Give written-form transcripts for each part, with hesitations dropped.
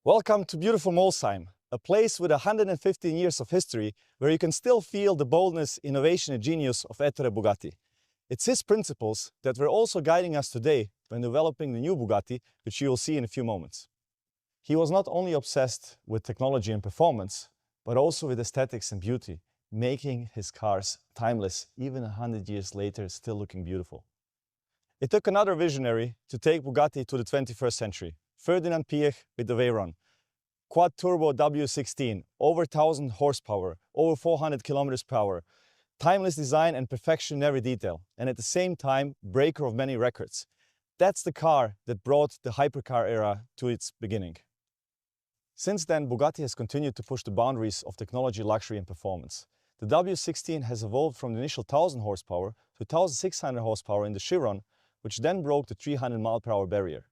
Welcome to beautiful Molsheim, a place with 115 years of history where you can still feel the boldness, innovation and genius of Ettore Bugatti. It's his principles that were also guiding us today when developing the new Bugatti, which you will see in a few moments. He was not only obsessed with technology and performance, but also with aesthetics and beauty, making his cars timeless, even 100 years later, still looking beautiful. It took another visionary to take Bugatti to the 21st century, Ferdinand Piëch with the Veyron. Quad turbo W16, over 1000 horsepower, over 400 kilometers per hour, timeless design and perfection in every detail, and at the same time, breaker of many records. That's the car that brought the hypercar era to its beginning. Since then, Bugatti has continued to push the boundaries of technology, luxury and performance. The W16 has evolved from the initial 1000 horsepower to 1600 horsepower in the Chiron, which then broke the 300 mile/hour barrier.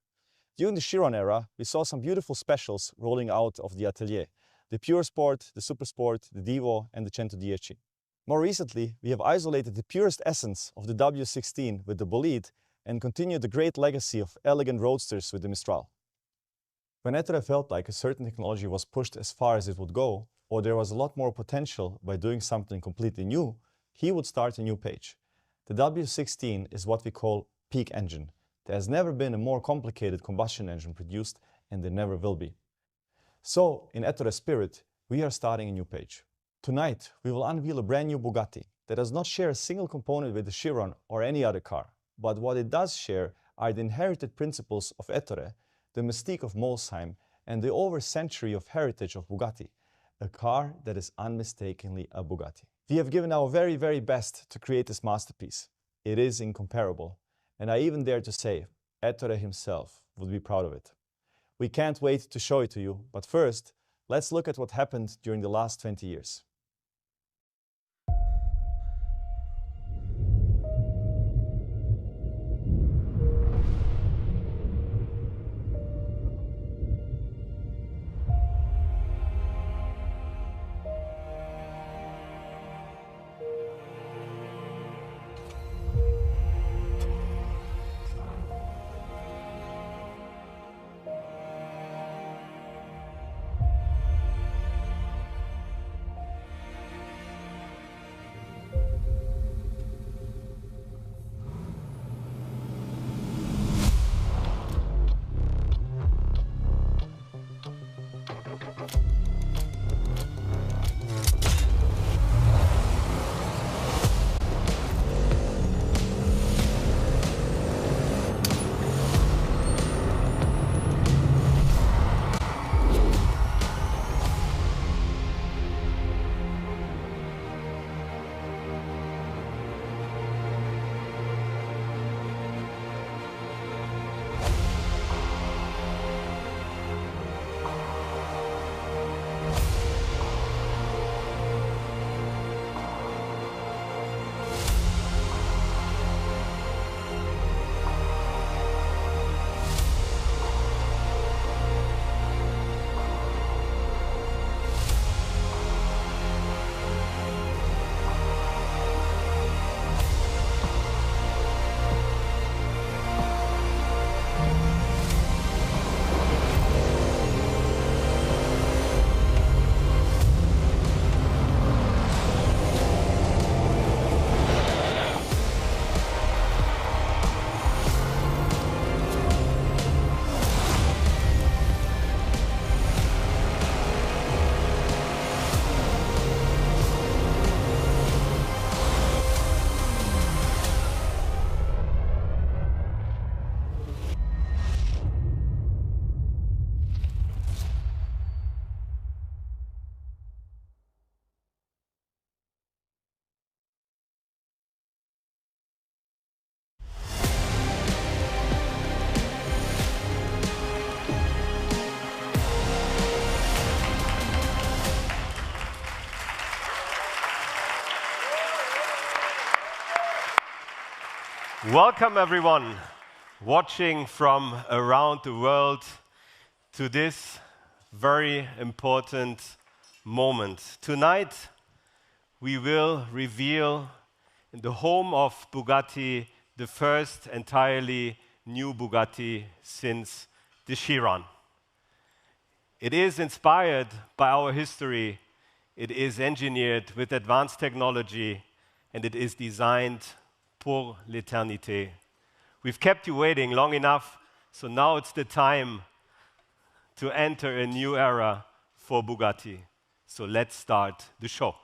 During the Chiron era, we saw some beautiful specials rolling out of the Atelier: the Pure Sport, the Super Sport, the Divo and the 110. More recently, we have isolated the purest essence of the W16 with the Bolide and continued the great legacy of elegant roadsters with the Mistral. When Ettore felt like a certain technology was pushed as far as it would go, or there was a lot more potential by doing something completely new, he would start a new page. The W16 is what we call peak engine. There has never been a more complicated combustion engine produced, and there never will be. So, in Ettore's spirit, we are starting a new page. Tonight, we will unveil a brand new Bugatti that does not share a single component with the Chiron or any other car. But what it does share are the inherited principles of Ettore, the mystique of Molsheim, and the over century of heritage of Bugatti. A car that is unmistakably a Bugatti. We have given our very, very best to create this masterpiece. It is incomparable. And I even dare to say, Ettore himself would be proud of it. We can't wait to show it to you, but first, let's look at what happened during the last 20 years. Welcome everyone watching from around the world to this very important moment. Tonight we will reveal in the home of Bugatti the first entirely new Bugatti since the Chiron. It is inspired by our history, it is engineered with advanced technology, and it is designed pour l'éternité. We've kept you waiting long enough, so now it's the time to enter a new era for Bugatti. So let's start the show.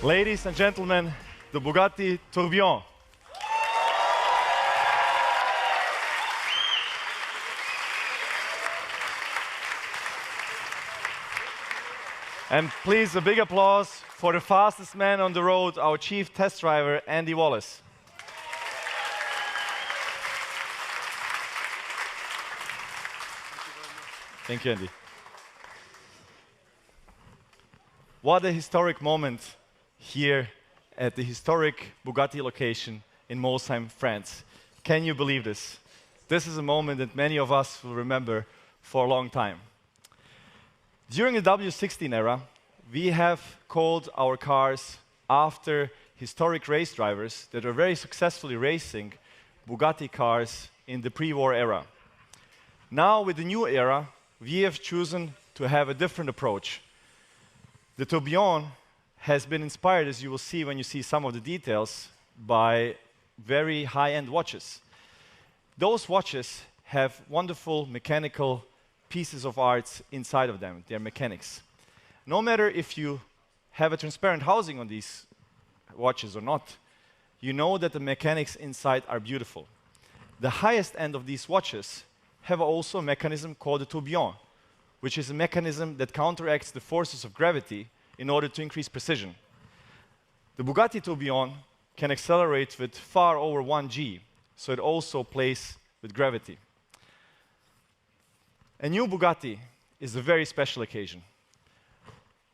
Ladies and gentlemen, the Bugatti Tourbillon. And please, a big applause for the fastest man on the road, our chief test driver, Andy Wallace. Thank you, Andy. What a historic moment here at the historic Bugatti location in Molsheim, France. Can you believe this? This is a moment that many of us will remember for a long time. During the W16 era, we have called our cars after historic race drivers that are very successfully racing Bugatti cars in the pre-war era. Now, with the new era, we have chosen to have a different approach. The Tourbillon has been inspired, as you will see when you see some of the details, by very high-end watches. Those watches have wonderful mechanical pieces of art inside of them. They're mechanics. No matter if you have a transparent housing on these watches or not, you know that the mechanics inside are beautiful. The highest end of these watches have also a mechanism called the tourbillon, which is a mechanism that counteracts the forces of gravity in order to increase precision. The Bugatti Tourbillon can accelerate with far over 1 G, so it also plays with gravity. A new Bugatti is a very special occasion.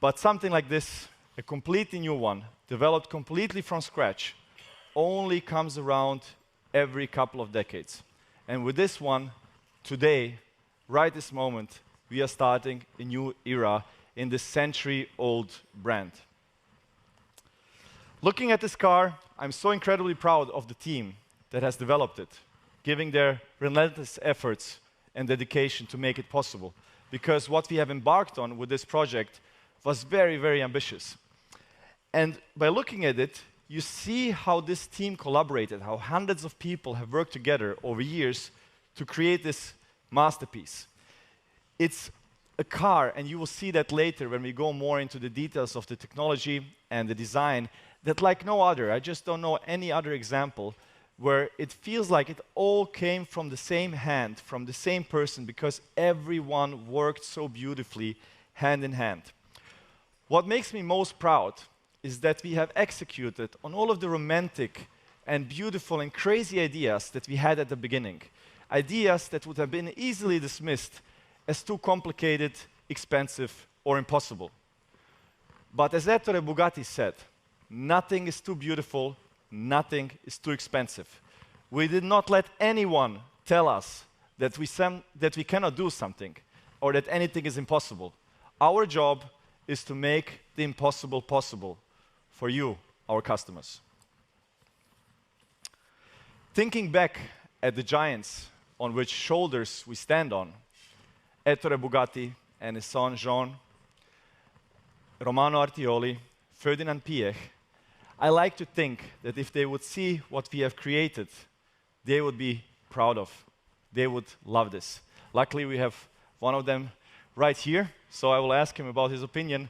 But something like this, a completely new one, developed completely from scratch, only comes around every couple of decades. And with this one, today, right this moment, we are starting a new era in this century-old brand. Looking at this car, I'm so incredibly proud of the team that has developed it, giving their relentless efforts and dedication to make it possible. Because what we have embarked on with this project was very, very ambitious. And by looking at it, you see how this team collaborated, how hundreds of people have worked together over years to create this masterpiece. It's a car, and you will see that later when we go more into the details of the technology and the design, that like no other, I just don't know any other example where it feels like it all came from the same hand, from the same person, because everyone worked so beautifully hand in hand. What makes me most proud is that we have executed on all of the romantic and beautiful and crazy ideas that we had at the beginning. Ideas that would have been easily dismissed as too complicated, expensive, or impossible. But as Ettore Bugatti said, nothing is too beautiful, nothing is too expensive. We did not let anyone tell us that we cannot do something or that anything is impossible. Our job is to make the impossible possible for you, our customers. Thinking back at the giants on which shoulders we stand on, Ettore Bugatti and his son Jean, Romano Artioli, Ferdinand Piech, I like to think that if they would see what we have created, they would be proud of. They would love this. Luckily, we have one of them right here, so I will ask him about his opinion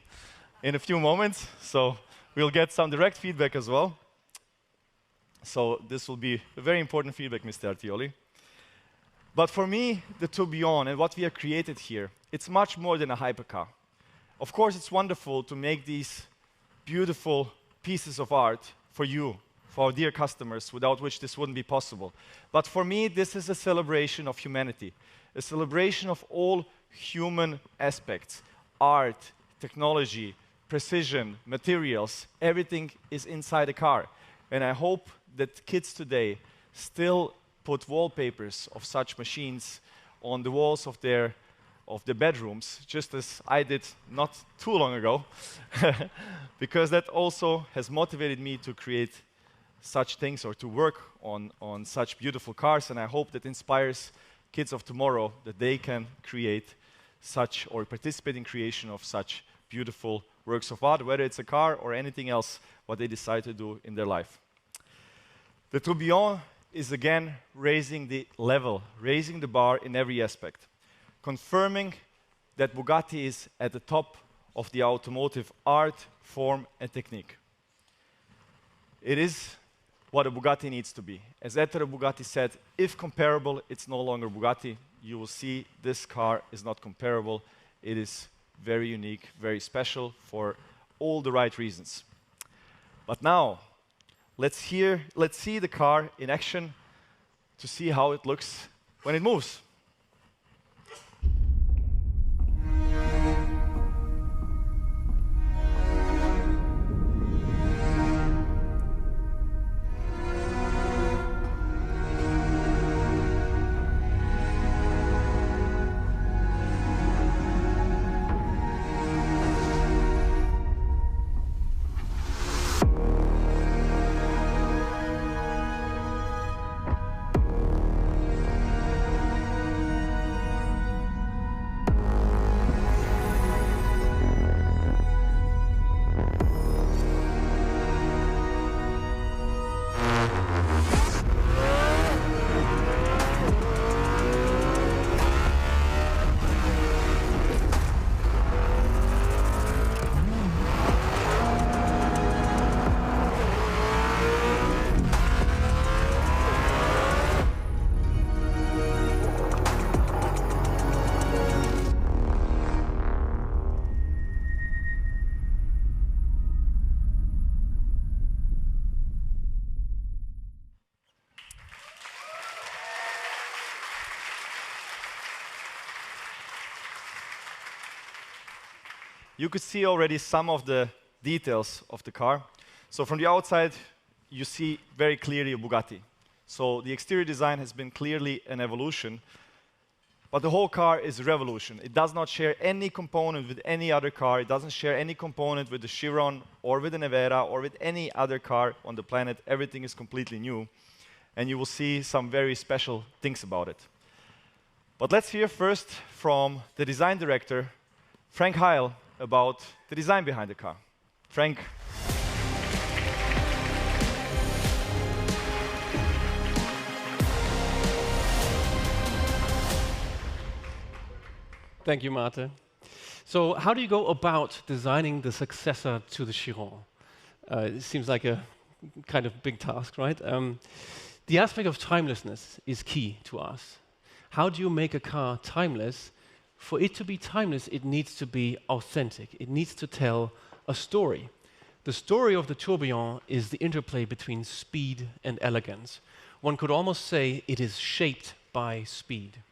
in a few moments. So we'll get some direct feedback as well. So this will be a very important feedback, Mr. Artioli. But for me, the Tourbillon and what we have created here, it's much more than a hypercar. Of course, it's wonderful to make these beautiful pieces of art for you, for our dear customers, without which this wouldn't be possible. But for me, this is a celebration of humanity, a celebration of all human aspects, art, technology, precision, materials, everything is inside a car. And I hope that kids today still put wallpapers of such machines on the walls of their bedrooms, just as I did not too long ago, because that also has motivated me to create such things or to work on such beautiful cars, and I hope that inspires kids of tomorrow that they can create such or participate in creation of such beautiful works of art, whether it's a car or anything else what they decide to do in their life. The Tourbillon is again raising the level, raising the bar in every aspect, confirming that Bugatti is at the top of the automotive art, form, and technique. It is what a Bugatti needs to be. As Ettore Bugatti said, if comparable, it's no longer Bugatti. You will see this car is not comparable. It is very unique, very special for all the right reasons. But now, let's see the car in action to see how it looks when it moves. You could see already some of the details of the car. So from the outside, you see very clearly a Bugatti. So the exterior design has been clearly an evolution, but the whole car is a revolution. It does not share any component with any other car. It doesn't share any component with the Chiron or with the Nevera or with any other car on the planet. Everything is completely new, and you will see some very special things about it. But let's hear first from the design director, Frank Heil, about the design behind the car. Frank. Thank you, Mate. So how do you go about designing the successor to the Chiron? It seems like a kind of big task, right? The aspect of timelessness is key to us. How do you make a car timeless? For it to be timeless, it needs to be authentic. It needs to tell a story. The story of the Tourbillon is the interplay between speed and elegance. One could almost say it is shaped by speed.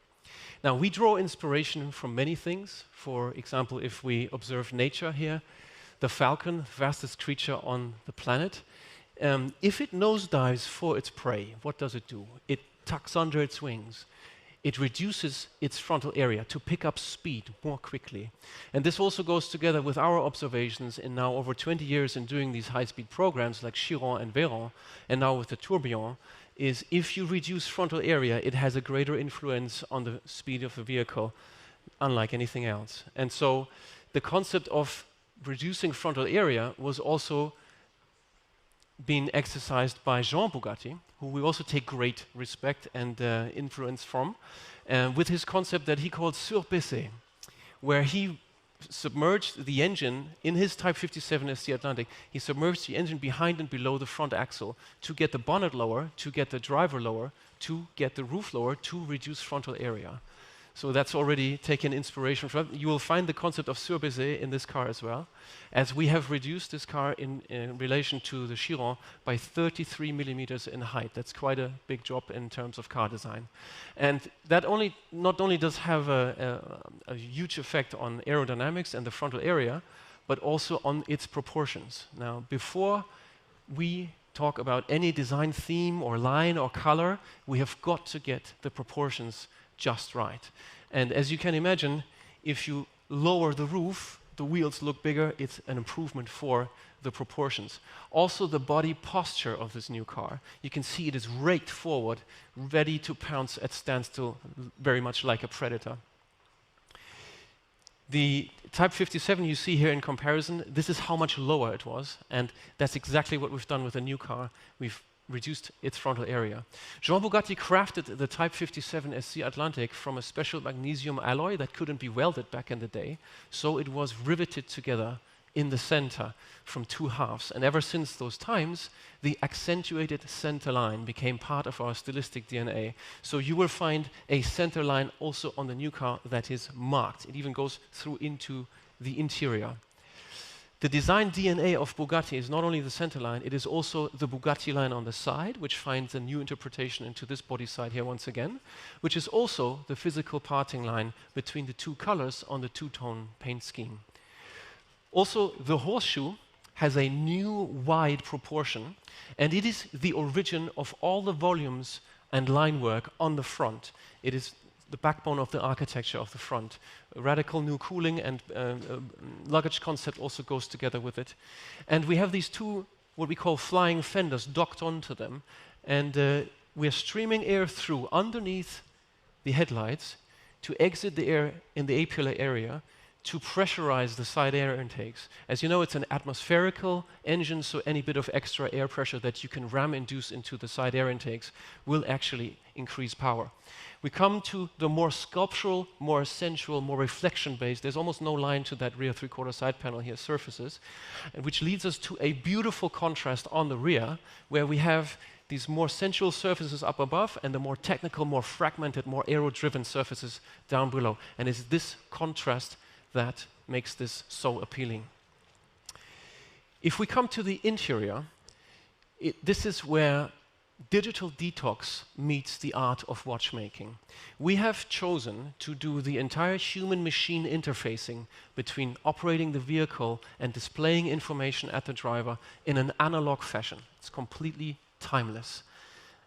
Now, we draw inspiration from many things. For example, if we observe nature here, the falcon, the fastest creature on the planet, if it nosedives for its prey, what does it do? It tucks under its wings. It reduces its frontal area to pick up speed more quickly. And this also goes together with our observations in now over 20 years in doing these high-speed programs like Chiron and Véron, and now with the Tourbillon, is if you reduce frontal area, it has a greater influence on the speed of the vehicle, unlike anything else. And so the concept of reducing frontal area was also being exercised by Jean Bugatti, who we also take great respect and influence from, with his concept that he called surbaissé, where he submerged the engine in his Type 57 SC Atlantic. He submerged the engine behind and below the front axle to get the bonnet lower, to get the driver lower, to get the roof lower, to reduce frontal area. So that's already taken inspiration from. You will find the concept of surbaissé in this car as well, as we have reduced this car in relation to the Chiron by 33 millimeters in height. That's quite a big job in terms of car design. And that not only does have a huge effect on aerodynamics and the frontal area, but also on its proportions. Now, before we talk about any design theme or line or color, we have got to get the proportions just right. And as you can imagine, if you lower the roof, the wheels look bigger, it's an improvement for the proportions. Also the body posture of this new car. You can see it is raked forward, ready to pounce at standstill, very much like a predator. The Type 57 you see here in comparison, this is how much lower it was, and that's exactly what we've done with the new car. We've reduced its frontal area. Jean Bugatti crafted the Type 57 SC Atlantic from a special magnesium alloy that couldn't be welded back in the day, so it was riveted together in the center from two halves. And ever since those times, the accentuated center line became part of our stylistic DNA. So you will find a center line also on the new car that is marked. It even goes through into the interior. The design DNA of Bugatti is not only the center line, it is also the Bugatti line on the side, which finds a new interpretation into this body side here once again, which is also the physical parting line between the two colors on the two-tone paint scheme. Also, the horseshoe has a new wide proportion, and it is the origin of all the volumes and line work on the front. It is the backbone of the architecture of the front. A radical new cooling and luggage concept also goes together with it. And we have these two, what we call flying fenders, docked onto them. And we're streaming air through underneath the headlights to exit the air in the A-pillar area to pressurize the side air intakes. As you know, it's an atmospherical engine, so any bit of extra air pressure that you can ram-induce into the side air intakes will actually increase power. We come to the more sculptural, more sensual, more reflection-based. There's almost no line to that rear three-quarter side panel here, surfaces, and which leads us to a beautiful contrast on the rear, where we have these more sensual surfaces up above and the more technical, more fragmented, more aero-driven surfaces down below. And it's this contrast that makes this so appealing. If we come to the interior, this is where digital detox meets the art of watchmaking. We have chosen to do the entire human-machine interfacing between operating the vehicle and displaying information at the driver in an analog fashion. It's completely timeless.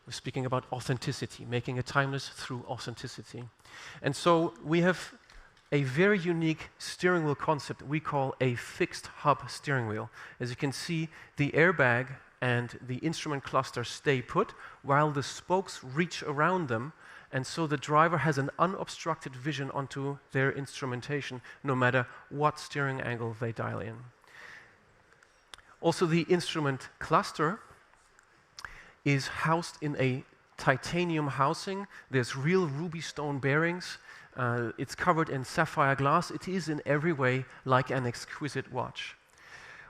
We're speaking about authenticity, making it timeless through authenticity. And so we have a very unique steering wheel concept we call a fixed hub steering wheel. As you can see, the airbag and the instrument cluster stay put while the spokes reach around them, and so the driver has an unobstructed vision onto their instrumentation no matter what steering angle they dial in. Also, the instrument cluster is housed in a titanium housing. There's real ruby stone bearings. It's covered in sapphire glass. It is in every way like an exquisite watch.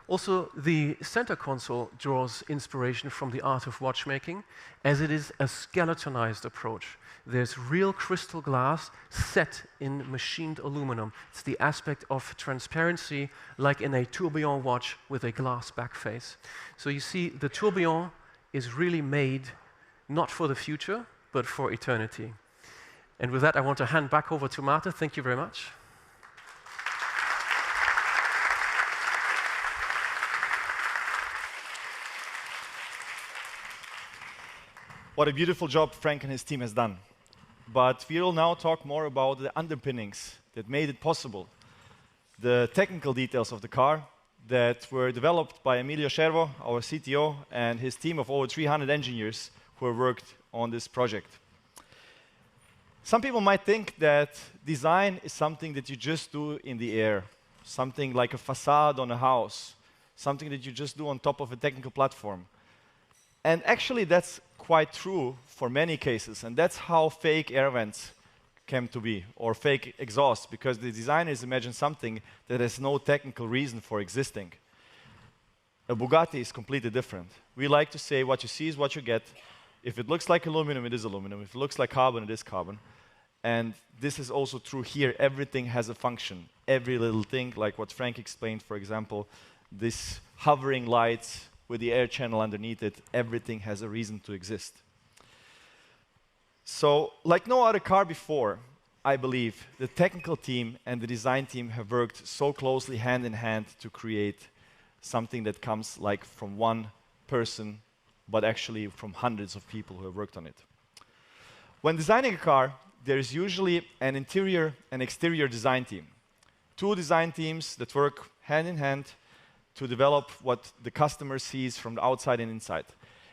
Also, the center console draws inspiration from the art of watchmaking, as it is a skeletonized approach. There's real crystal glass set in machined aluminum. It's the aspect of transparency, like in a tourbillon watch with a glass back face. So you see, the tourbillon is really made not for the future, but for eternity. And with that, I want to hand back over to Marta. Thank you very much. What a beautiful job Frank and his team has done. But we will now talk more about the underpinnings that made it possible. The technical details of the car that were developed by Emilio Scervo, our CTO, and his team of over 300 engineers who have worked on this project. Some people might think that design is something that you just do in the air, something like a facade on a house, something that you just do on top of a technical platform. And actually, that's quite true for many cases, and that's how fake air vents came to be, or fake exhaust, because the designers imagined something that has no technical reason for existing. A Bugatti is completely different. We like to say what you see is what you get. If it looks like aluminum, it is aluminum. If it looks like carbon, it is carbon. And this is also true here. Everything has a function. Every little thing, like what Frank explained, for example, this hovering lights with the air channel underneath it, everything has a reason to exist. So, like no other car before, I believe the technical team and the design team have worked so closely hand in hand to create something that comes like from one person, but actually from hundreds of people who have worked on it. When designing a car, there is usually an interior and exterior design team. Two design teams that work hand in hand to develop what the customer sees from the outside and inside.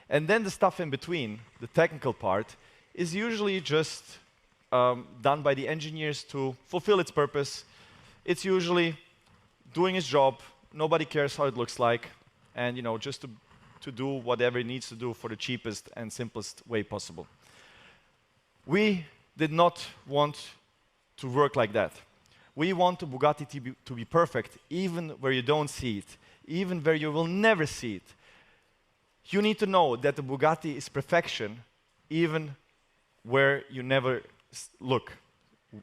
And then the stuff in between, the technical part, is usually just done by the engineers to fulfill its purpose. It's usually doing its job, nobody cares how it looks like, and just to do whatever it needs to do for the cheapest and simplest way possible. We did not want to work like that. We want the Bugatti to be perfect, even where you don't see it, even where you will never see it. You need to know that the Bugatti is perfection, even where you never look.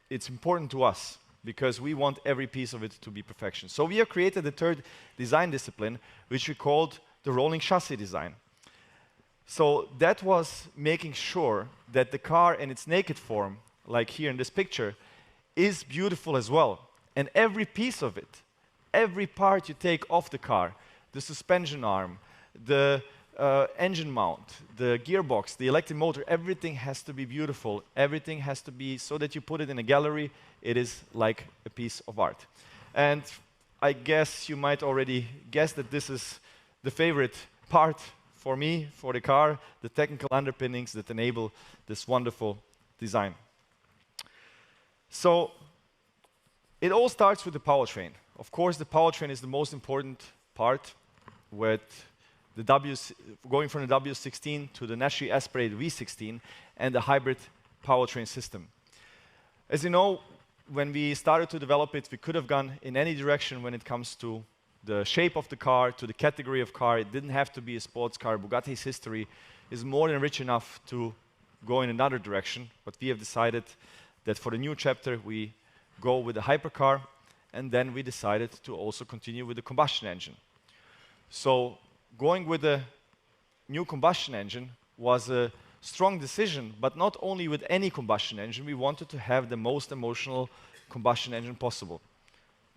It's important to us. because we want every piece of it to be perfection. So we have created a third design discipline, which we called the rolling chassis design. So that was making sure that the car in its naked form, like here in this picture, is beautiful as well. And every piece of it, every part you take off the car, the suspension arm, the engine mount, the gearbox, the electric motor, everything has to be beautiful. Everything has to be so that you put it in a gallery, it is like a piece of art. And I guess you might already guess that this is the favorite part for me, for the car, the technical underpinnings that enable this wonderful design. So it all starts with the powertrain. Of course, the powertrain is the most important part, with the going from the W16 to the naturally aspirated V16 and the hybrid powertrain system. As you know, when we started to develop it, we could have gone in any direction when it comes to the shape of the car, to the category of car. It didn't have to be a sports car. Bugatti's history is more than rich enough to go in another direction, but we have decided that for the new chapter we go with the hypercar, and then we decided to also continue with the combustion engine. So going with the new combustion engine was a strong decision, but not only with any combustion engine, we wanted to have the most emotional combustion engine possible.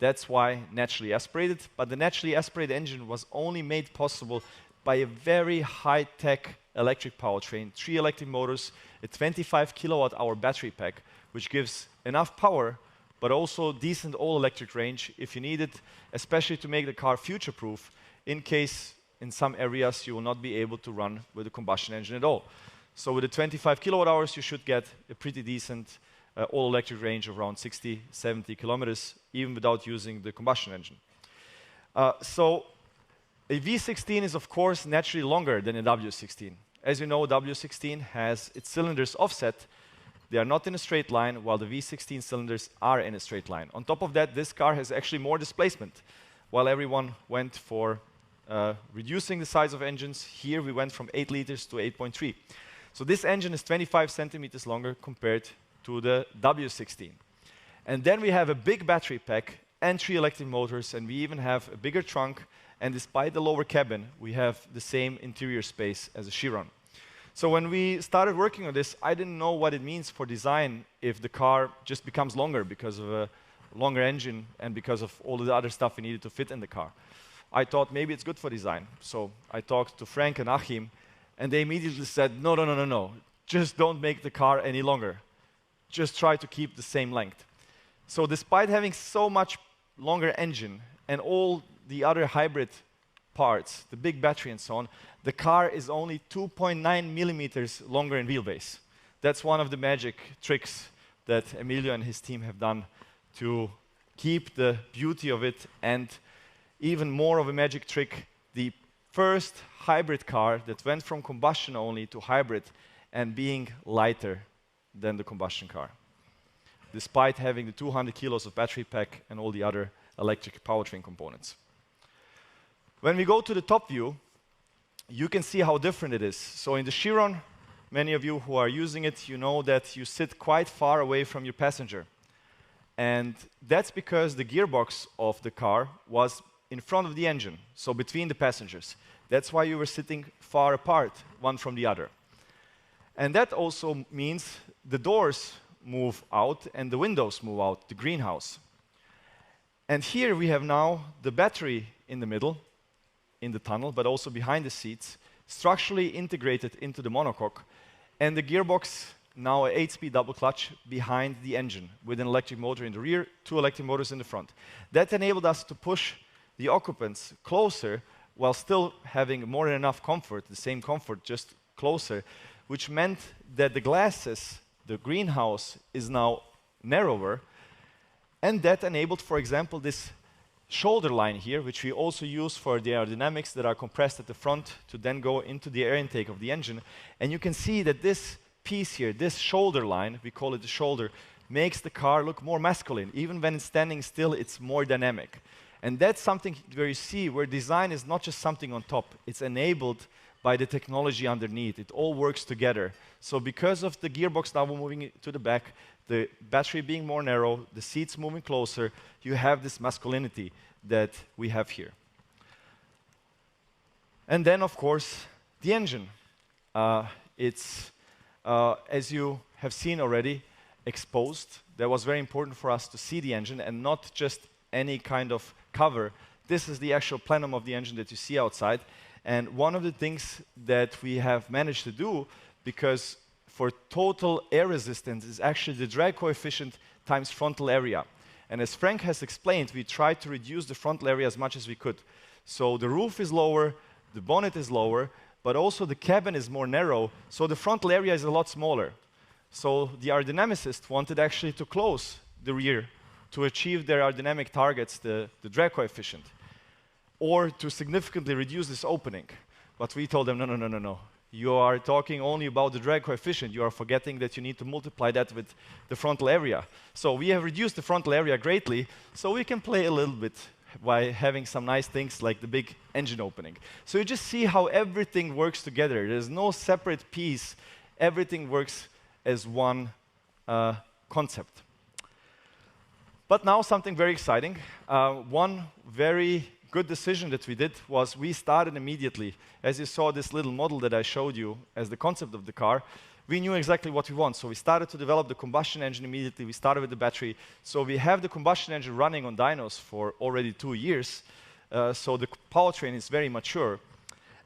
That's why naturally aspirated, but the naturally aspirated engine was only made possible by a very high-tech electric powertrain, 3 electric motors, a 25 kilowatt-hour battery pack, which gives enough power, but also decent all-electric range if you need it, especially to make the car future-proof in case in some areas you will not be able to run with a combustion engine at all. So with the 25 kilowatt hours, you should get a pretty decent all-electric range of around 60, 70 kilometers, even without using the combustion engine. So a V16 is, of course, naturally longer than a W16. As you know, W16 has its cylinders offset. They are not in a straight line, while the V16 cylinders are in a straight line. On top of that, this car has actually more displacement. While everyone went for reducing the size of engines, here we went from 8 liters to 8.3. So this engine is 25 centimeters longer compared to the W16. And then we have a big battery pack and 3 electric motors, and we even have a bigger trunk, and despite the lower cabin, we have the same interior space as a Chiron. So when we started working on this, I didn't know what it means for design if the car just becomes longer because of a longer engine and because of all the other stuff we needed to fit in the car. I thought maybe it's good for design. So I talked to Frank and Achim, and they immediately said, no, no, no, no, no. Just don't make the car any longer. Just try to keep the same length. So despite having so much longer engine and all the other hybrid parts, the big battery and so on, the car is only 2.9 millimeters longer in wheelbase. That's one of the magic tricks that Emilio and his team have done to keep the beauty of it, and even more of a magic trick, the first hybrid car that went from combustion only to hybrid and being lighter than the combustion car, despite having the 200 kilos of battery pack and all the other electric powertrain components. When we go to the top view, you can see how different it is. So in the Chiron, many of you who are using it, you know that you sit quite far away from your passenger. And that's because the gearbox of the car was in front of the engine, so between the passengers. That's why you were sitting far apart, one from the other. And that also means the doors move out and the windows move out, the greenhouse. And here we have now the battery in the middle, in the tunnel, but also behind the seats, structurally integrated into the monocoque, and the gearbox, now an 8-speed double clutch behind the engine, with an electric motor in the rear, 2 electric motors in the front. That enabled us to push the occupants closer while still having more than enough comfort, the same comfort, just closer, which meant that the glasses, the greenhouse, is now narrower, and that enabled, for example, this shoulder line here, which we also use for the aerodynamics that are compressed at the front to then go into the air intake of the engine. And you can see that this piece here, this shoulder line, we call it the shoulder, makes the car look more masculine. Even when it's standing still, it's more dynamic. And that's something where you see where design is not just something on top, it's enabled by the technology underneath. It all works together. So because of the gearbox now moving to the back, the battery being more narrow, the seats moving closer, you have this masculinity that we have here. And then, of course, the engine. It's, as you have seen already, exposed. That was very important for us to see the engine and not just any kind of cover. This is the actual plenum of the engine that you see outside. And one of the things that we have managed to do, because for total air resistance is actually the drag coefficient times frontal area. And as Frank has explained, we tried to reduce the frontal area as much as we could. So the roof is lower, the bonnet is lower, but also the cabin is more narrow, so the frontal area is a lot smaller. So the aerodynamicist wanted actually to close the rear to achieve their aerodynamic targets, the drag coefficient, or to significantly reduce this opening. But we told them, no, no, no, no, no. You are talking only about the drag coefficient. You are forgetting that you need to multiply that with the frontal area. So we have reduced the frontal area greatly, so we can play a little bit by having some nice things like the big engine opening. So you just see how everything works together. There's no separate piece. Everything works as one concept. But now something very exciting. One very good decision that we did was we started immediately. As you saw this little model that I showed you as the concept of the car, we knew exactly what we want. So we started to develop the combustion engine immediately. We started with the battery. So we have the combustion engine running on dynos for already 2 years. So the powertrain is very mature.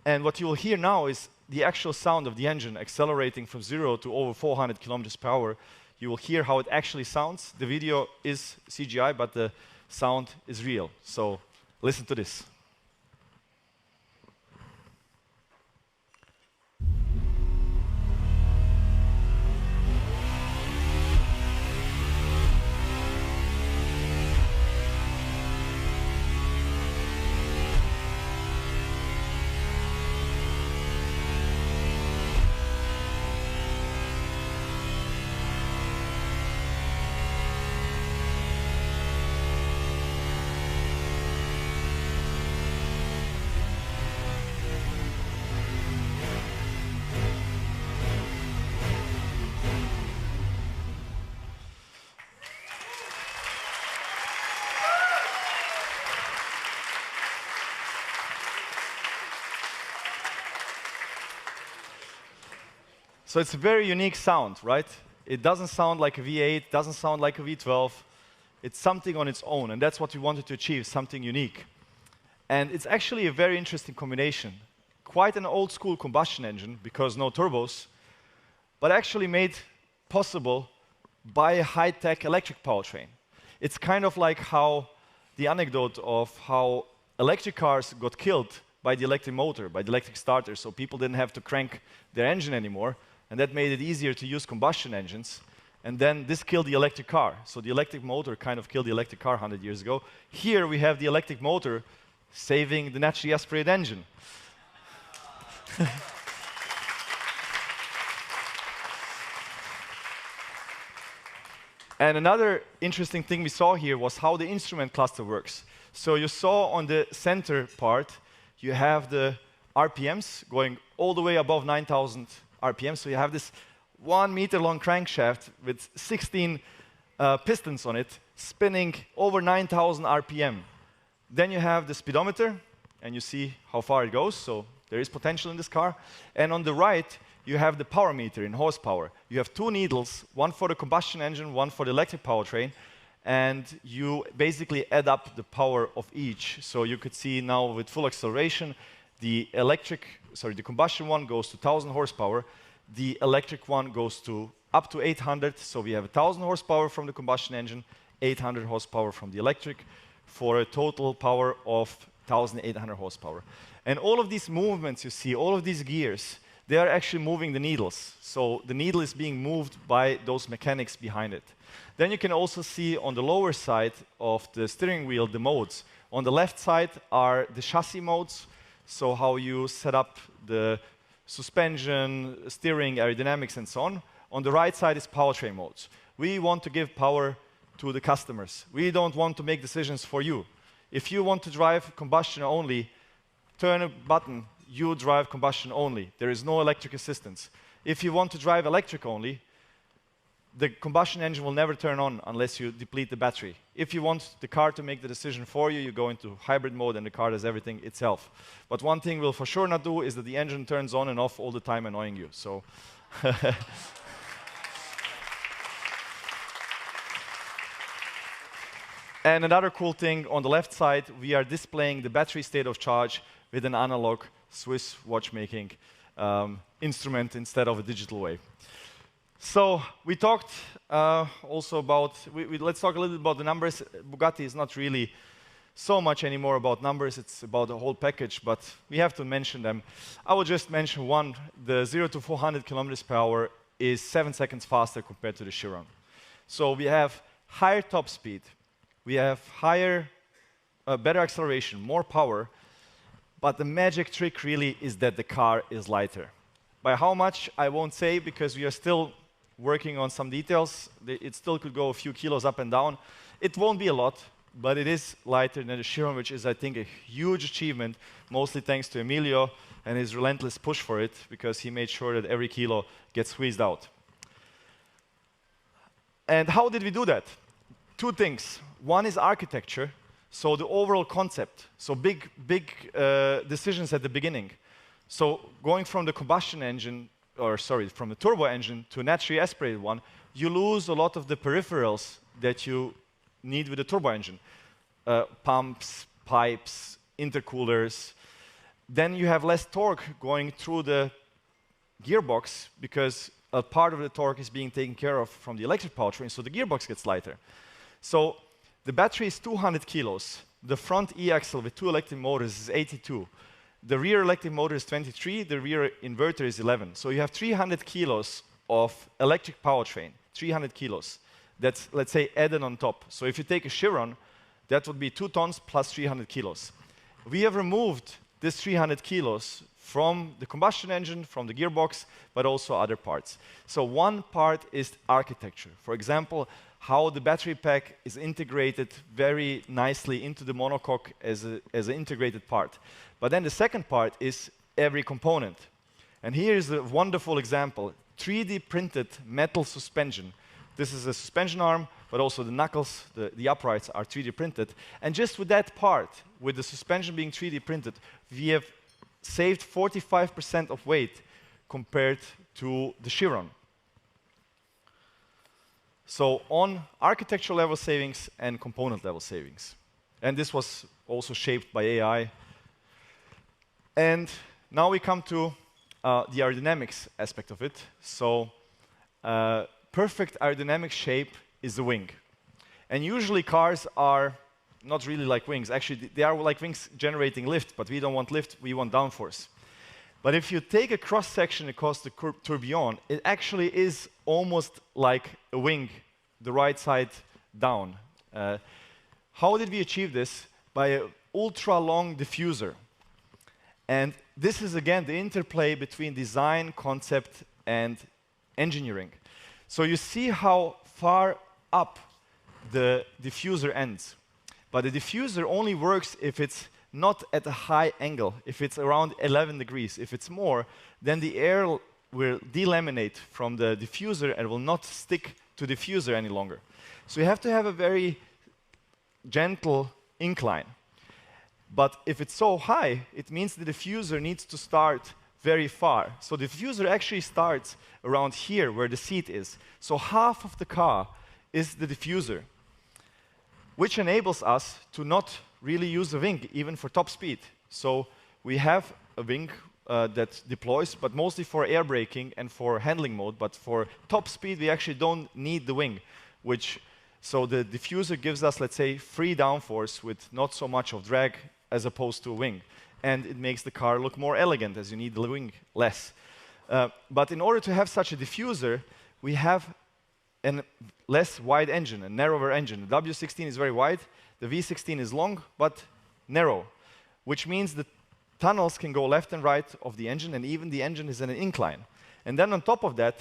And what you will hear now is the actual sound of the engine accelerating from 0 to over 400 kilometers per hour. You will hear how it actually sounds. The video is CGI, but the sound is real. So listen to this. So it's a very unique sound, right? It doesn't sound like a V8, doesn't sound like a V12. It's something on its own, and that's what we wanted to achieve, something unique. And it's actually a very interesting combination. Quite an old school combustion engine, because no turbos, but actually made possible by a high-tech electric powertrain. It's kind of like how the anecdote of how electric cars got killed by the electric motor, by the electric starter, so people didn't have to crank their engine anymore, and that made it easier to use combustion engines. And then this killed the electric car. So the electric motor kind of killed the electric car 100 years ago. Here we have the electric motor saving the naturally aspirated engine. And another interesting thing we saw here was how the instrument cluster works. So you saw on the center part, you have the RPMs going all the way above 9,000 RPM. So you have this 1 meter long crankshaft with 16 pistons on it, spinning over 9,000 RPM. Then you have the speedometer, and you see how far it goes. So there is potential in this car. And on the right, you have the power meter in horsepower. You have 2 needles, one for the combustion engine, one for the electric powertrain. And you basically add up the power of each. So you could see now with full acceleration, the combustion one goes to 1,000 horsepower. The electric one goes to up to 800. So we have 1,000 horsepower from the combustion engine, 800 horsepower from the electric, for a total power of 1,800 horsepower. And all of these movements you see, all of these gears, they are actually moving the needles. So the needle is being moved by those mechanics behind it. Then you can also see on the lower side of the steering wheel the modes. On the left side are the chassis modes, so how you set up the suspension, steering, aerodynamics, and so on. On the right side is powertrain modes. We want to give power to the customers. We don't want to make decisions for you. If you want to drive combustion only, turn a button, you drive combustion only. There is no electric assistance. If you want to drive electric only, the combustion engine will never turn on unless you deplete the battery. If you want the car to make the decision for you, you go into hybrid mode and the car does everything itself. But one thing we'll for sure not do is that the engine turns on and off all the time, annoying you. So And another cool thing, on the left side, we are displaying the battery state of charge with an analog Swiss watchmaking instrument instead of a digital way. So we talked also about, let's talk a little bit about the numbers. Bugatti is not really so much anymore about numbers, it's about the whole package, but we have to mention them. I will just mention one. The 0 to 400 kilometers per hour is 7 seconds faster compared to the Chiron. So we have higher top speed, we have better acceleration, more power, but the magic trick really is that the car is lighter. By how much, I won't say, because we are still working on some details. It still could go a few kilos up and down. It won't be a lot, but it is lighter than the Chiron, which is, I think, a huge achievement, mostly thanks to Emilio and his relentless push for it, because he made sure that every kilo gets squeezed out. And how did we do that? Two things. One is architecture, so the overall concept. So big decisions at the beginning. So going from the combustion engine, from the turbo engine to a naturally aspirated one, you lose a lot of the peripherals that you need with the turbo engine. Pumps, pipes, intercoolers. Then you have less torque going through the gearbox because a part of the torque is being taken care of from the electric powertrain, so the gearbox gets lighter. So the battery is 200 kilos. The front e-axle with 2 electric motors is 82. The rear electric motor is 23, the rear inverter is 11. So you have 300 kilos of electric powertrain, 300 kilos. That's, let's say, added on top. So if you take a Chiron, that would be 2 tons plus 300 kilos. We have removed this 300 kilos from the combustion engine, from the gearbox, but also other parts. So one part is architecture. For example, how the battery pack is integrated very nicely into the monocoque as an integrated part. But then the second part is every component. And here is a wonderful example, 3D printed metal suspension. This is a suspension arm, but also the knuckles, the uprights are 3D printed. And just with that part, with the suspension being 3D printed, we have saved 45% of weight compared to the Chiron. So on architectural level savings and component level savings. And this was also shaped by AI. And now we come to the aerodynamics aspect of it. So perfect aerodynamic shape is the wing. And usually cars are not really like wings. Actually, they are like wings generating lift, but we don't want lift, we want downforce. But if you take a cross-section across the tourbillon, it actually is almost like a wing, the right side down. How did we achieve this? By an ultra-long diffuser. And this is, again, the interplay between design, concept, and engineering. So you see how far up the diffuser ends. But the diffuser only works if it's not at a high angle, if it's around 11 degrees. If it's more, then the air will delaminate from the diffuser and will not stick to the diffuser any longer. So you have to have a very gentle incline. But if it's so high, it means the diffuser needs to start very far. So the diffuser actually starts around here where the seat is. So half of the car is the diffuser, which enables us to not really use the wing, even for top speed. So we have a wing that deploys, but mostly for air braking and for handling mode. But for top speed, we actually don't need the wing, so the diffuser gives us, let's say, free downforce with not so much of drag as opposed to a wing. And it makes the car look more elegant, as you need the wing less. But in order to have such a diffuser, we have a less wide engine, a narrower engine. The W16 is very wide, the V16 is long, but narrow, which means the tunnels can go left and right of the engine, and even the engine is in an incline. And then on top of that,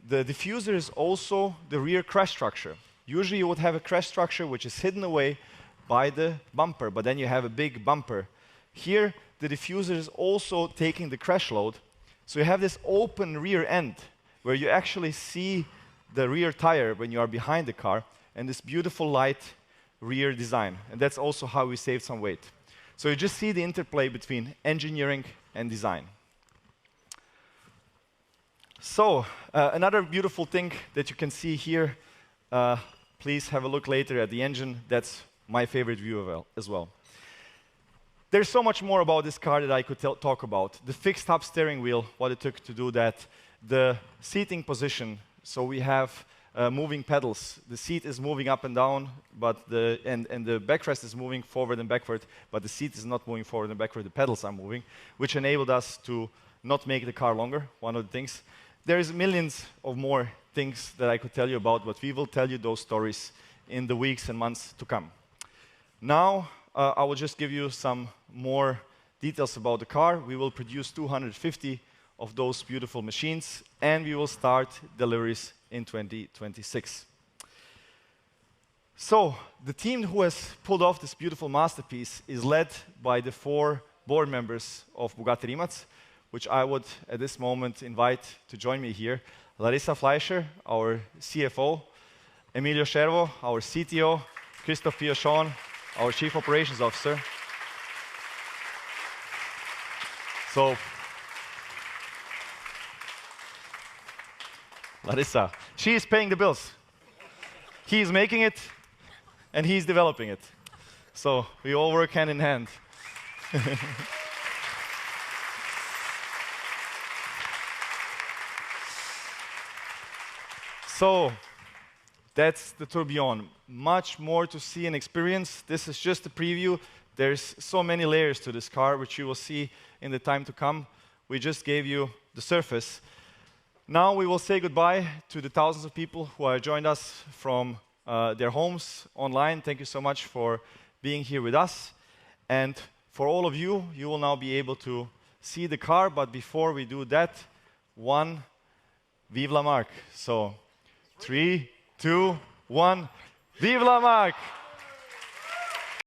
the diffuser is also the rear crash structure. Usually you would have a crash structure which is hidden away by the bumper, but then you have a big bumper. Here, the diffuser is also taking the crash load. So you have this open rear end where you actually see the rear tire when you are behind the car, and this beautiful light rear design. And that's also how we saved some weight. So you just see the interplay between engineering and design. So another beautiful thing that you can see here, please have a look later at the engine. That's my favorite view as well. There's so much more about this car that I could talk about. The fixed top steering wheel, what it took to do that. The seating position, so we have moving pedals. The seat is moving up and down, but the backrest is moving forward and backward, but the seat is not moving forward and backward. The pedals are moving, which enabled us to not make the car longer, one of the things. There's millions of more things that I could tell you about, but we will tell you those stories in the weeks and months to come. Now, I will just give you some more details about the car. We will produce 250 of those beautiful machines, and we will start deliveries in 2026. So, the team who has pulled off this beautiful masterpiece is led by the 4 board members of Bugatti Rimac, which I would, at this moment, invite to join me here. Larissa Fleischer, our CFO, Emilio Scervo, our CTO, Christophe Piochon, our Chief Operations Officer. So, Larissa, she is paying the bills. He is making it, and he's developing it. So, we all work hand in hand. So, that's the Tourbillon. Much more to see and experience. This is just a preview. There's so many layers to this car, which you will see in the time to come. We just gave you the surface. Now we will say goodbye to the thousands of people who have joined us from their homes online. Thank you so much for being here with us. And for all of you, you will now be able to see the car. But before we do that, Vive la marque. So, 3, 2, 1, Vive la marque!